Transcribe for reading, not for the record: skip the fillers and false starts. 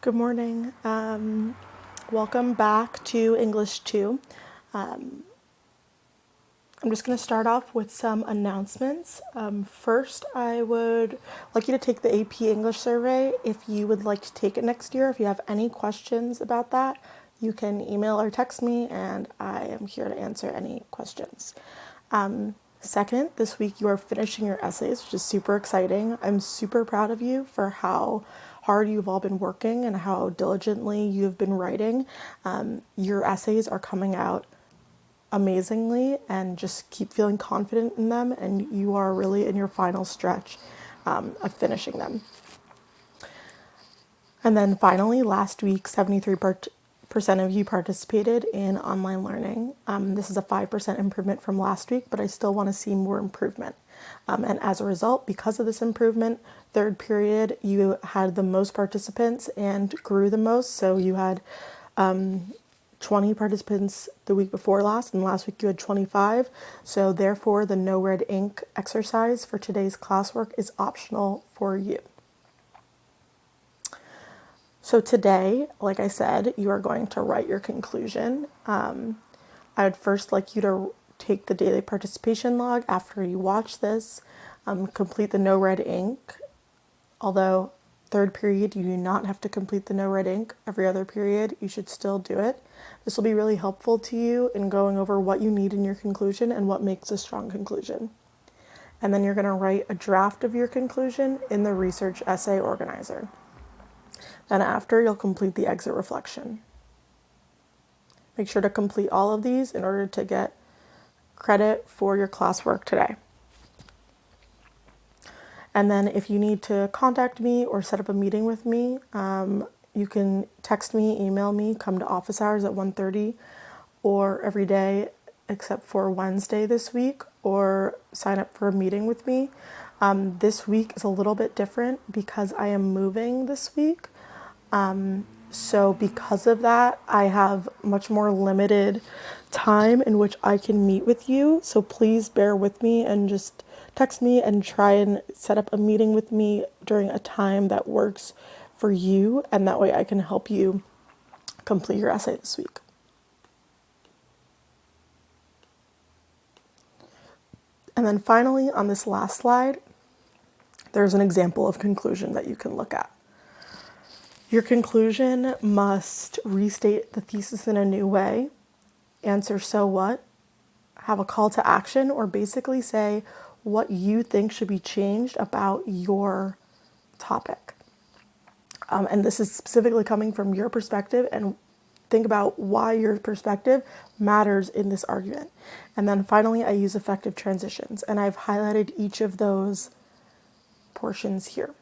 Good morning. Welcome back to English 2. I'm just going to start off with some announcements. First, I would like you to take the AP English survey if you would like to take it next year. If you have any questions about that, you can email or text me, and I am here to answer any questions. Second, this week you are finishing your essays, which is super exciting. I'm super proud of you for how hard you've all been working and how diligently you've been writing. Your essays are coming out amazingly, and just keep feeling confident in them, and you are really in your final stretch of finishing them. And then finally, last week, 73% of you participated in online learning. This is a 5% improvement from last week, but I still want to see more improvement. And as a result, because of this improvement, third period, you had the most participants and grew the most. So you had 20 participants the week before last, and last week you had 25. So therefore, the no red ink exercise for today's classwork is optional for you. So today, like I said, you are going to write your conclusion. I would first like you to take the daily participation log after you watch this, complete the no red ink. Although third period, you do not have to complete the no red ink. Every other period, you should still do it. This will be really helpful to you in going over what you need in your conclusion and what makes a strong conclusion. And then you're going to write a draft of your conclusion in the research essay organizer. Then after, you'll complete the exit reflection. Make sure to complete all of these in order to get credit for your classwork today. And then if you need to contact me or set up a meeting with me, you can text me, email me, come to office hours at 1:30 or every day except for Wednesday this week, or sign up for a meeting with me. This week is a little bit different because I am moving this week. So because of that, I have much more limited time in which I can meet with you. So please bear with me and just text me and try and set up a meeting with me during a time that works for you. And that way I can help you complete your essay this week. And then finally, on this last slide, there's an example of conclusion that you can look at. Your conclusion must restate the thesis in a new way, answer so what, have a call to action, or basically say what you think should be changed about your topic. And this is specifically coming from your perspective, and think about why your perspective matters in this argument. And then finally, I use effective transitions, and I've highlighted each of those portions here.